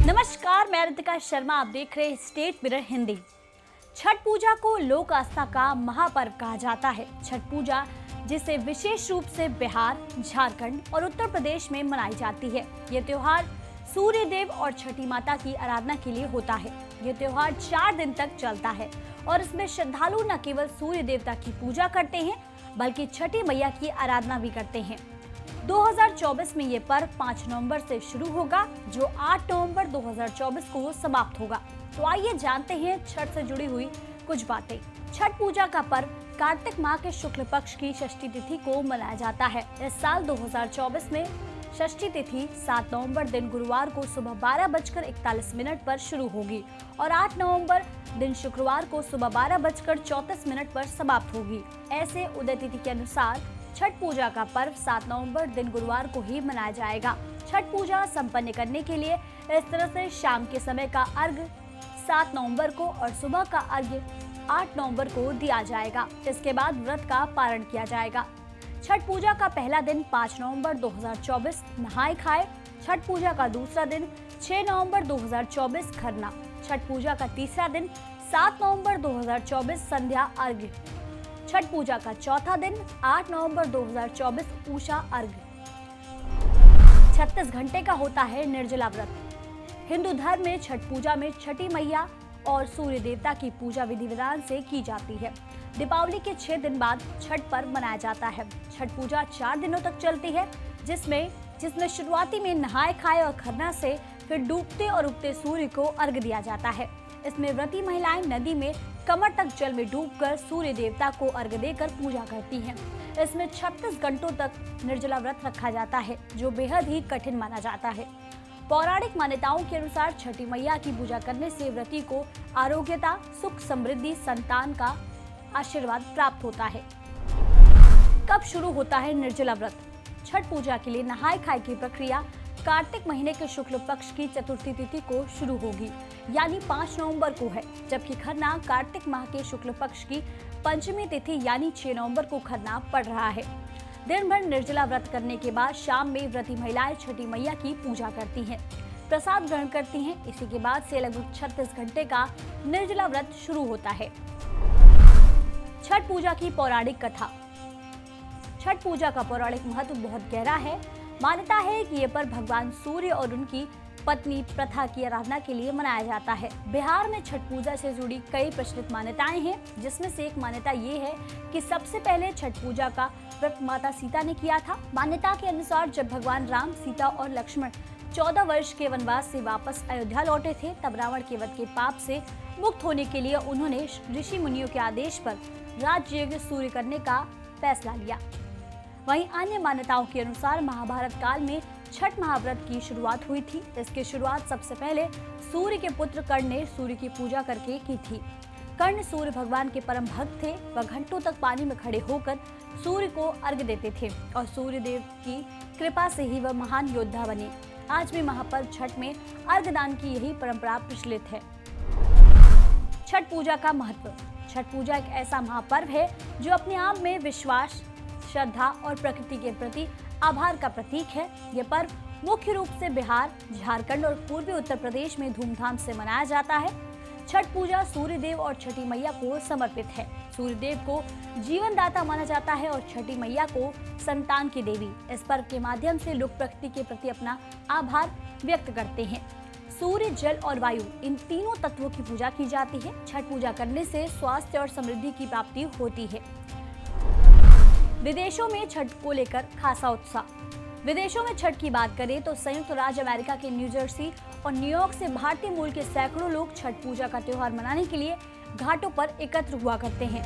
नमस्कार, मैं रितिका शर्मा। आप देख रहे हैं स्टेट मिरर हिंदी। छठ पूजा को लोक आस्था का महापर्व कहा जाता है। छठ पूजा जिसे विशेष रूप से बिहार, झारखंड और उत्तर प्रदेश में मनाई जाती है। ये त्योहार सूर्य देव और छठी माता की आराधना के लिए होता है। ये त्योहार 4 दिन तक चलता है और इसमें श्रद्धालु न केवल सूर्य देवता की पूजा करते हैं बल्कि छठी मैया की आराधना भी करते हैं। 2024 में ये पर्व 5 नवंबर से शुरू होगा, जो 8 नवंबर 2024 को समाप्त होगा। तो आइए जानते हैं छठ से जुड़ी हुई कुछ बातें। छठ पूजा का पर्व कार्तिक माह के शुक्ल पक्ष की षष्ठी तिथि को मनाया जाता है। इस साल 2024 में षष्ठी तिथि 7 नवंबर दिन गुरुवार को सुबह 12:41 पर शुरू होगी और 8 नवंबर दिन शुक्रवार को सुबह 12:34 पर समाप्त होगी। ऐसे उदय तिथि के अनुसार छठ पूजा का पर्व 7 नवंबर दिन गुरुवार को ही मनाया जाएगा। छठ पूजा संपन्न करने के लिए इस तरह से शाम के समय का अर्घ्य 7 नवंबर को और सुबह का अर्घ्य 8 नवंबर को दिया जाएगा। इसके बाद व्रत का पारण किया जाएगा। छठ पूजा का पहला दिन 5 नवंबर 2024 नहाय खाए। छठ पूजा का दूसरा दिन 6 नवंबर 2024 खरना। छठ पूजा का तीसरा दिन 7 नवंबर 2024 संध्या अर्घ्य। छठ पूजा का चौथा दिन 8 नवंबर 2024 उषा अर्घ्य। 36 घंटे का होता है निर्जला व्रत। हिंदू धर्म में छठ पूजा में छठी मैया और सूर्य देवता की पूजा विधि विधान से की जाती है। दीपावली के 6 दिन बाद छठ पर्व मनाया जाता है। छठ पूजा 4 दिनों तक चलती है, जिसमें शुरुआती में नहाए खाए और खरना से फिर डूबते और उगते सूर्य को अर्घ्य दिया जाता है। इसमें व्रती महिलाएं नदी में कमर तक जल में डूबकर सूर्य देवता को अर्घ्य देकर पूजा करती हैं। इसमें 36 घंटों तक निर्जला व्रत रखा जाता है, जो बेहद ही कठिन माना जाता है। पौराणिक मान्यताओं के अनुसार छठी मैया की पूजा करने से व्रती को आरोग्यता, सुख, समृद्धि, संतान का आशीर्वाद प्राप्त होता है। कब शुरू होता है निर्जला व्रत? छठ पूजा के लिए नहाय खाए की प्रक्रिया कार्तिक महीने के शुक्ल पक्ष की चतुर्थी तिथि को शुरू होगी, यानी 5 नवंबर को है, जबकि खरना कार्तिक माह के शुक्ल पक्ष की पंचमी तिथि यानी 6 नवंबर को खरना पड़ रहा है। दिन भर निर्जला व्रत करने के बाद शाम में व्रती महिलाएं छठी मैया की पूजा करती हैं, प्रसाद ग्रहण करती हैं। इसी के बाद से लगभग 36 घंटे का निर्जला व्रत शुरू होता है। छठ पूजा की पौराणिक कथा। छठ पूजा का पौराणिक महत्व बहुत गहरा है। मान्यता है कि ये पर्व भगवान सूर्य और उनकी पत्नी प्रथा की आराधना के लिए मनाया जाता है। बिहार में छठ पूजा से जुड़ी कई प्रचलित मान्यताएं हैं, जिसमें से एक मान्यता ये है कि सबसे पहले छठ पूजा का व्रत माता सीता ने किया था। मान्यता के अनुसार जब भगवान राम, सीता और लक्ष्मण 14 वर्ष के वनवास से वापस अयोध्या लौटे थे, तब रावण के वध के पाप से मुक्त होने के लिए उन्होंने ऋषि मुनियों के आदेश पर राजयज्ञ सूर्य करने का फैसला लिया। वहीं अन्य मान्यताओं के अनुसार महाभारत काल में छठ महाव्रत की शुरुआत हुई थी। इसकी शुरुआत सबसे पहले सूर्य के पुत्र कर्ण ने सूर्य की पूजा करके की थी। कर्ण सूर्य भगवान के परम भक्त थे। वह घंटों तक पानी में खड़े होकर सूर्य को अर्घ्य देते थे और सूर्य देव की कृपा से ही वह महान योद्धा बने। आज भी महापर्व छठ में अर्घ्य दान की यही परंपरा प्रचलित है। छठ पूजा का महत्व। छठ पूजा एक ऐसा महापर्व है जो अपने आप में विश्वास, श्रद्धा और प्रकृति के प्रति आभार का प्रतीक है। यह पर्व मुख्य रूप से बिहार, झारखंड और पूर्वी उत्तर प्रदेश में धूमधाम से मनाया जाता है। छठ पूजा सूर्य देव और छठी मैया को समर्पित है। सूर्य देव को जीवन दाता माना जाता है और छठी मैया को संतान की देवी। इस पर्व के माध्यम से लोग प्रकृति के प्रति अपना आभार व्यक्त करते हैं। सूर्य, जल और वायु, इन तीनों तत्वों की पूजा की जाती है। छठ पूजा करने से स्वास्थ्य और समृद्धि की प्राप्ति होती है। विदेशों में छठ को लेकर खासा उत्साह। विदेशों में छठ की बात करें तो संयुक्त राज्य अमेरिका के न्यू जर्सी और न्यूयॉर्क से भारतीय मूल के सैकड़ों लोग छठ पूजा का त्योहार मनाने के लिए घाटों पर एकत्र हुआ करते हैं।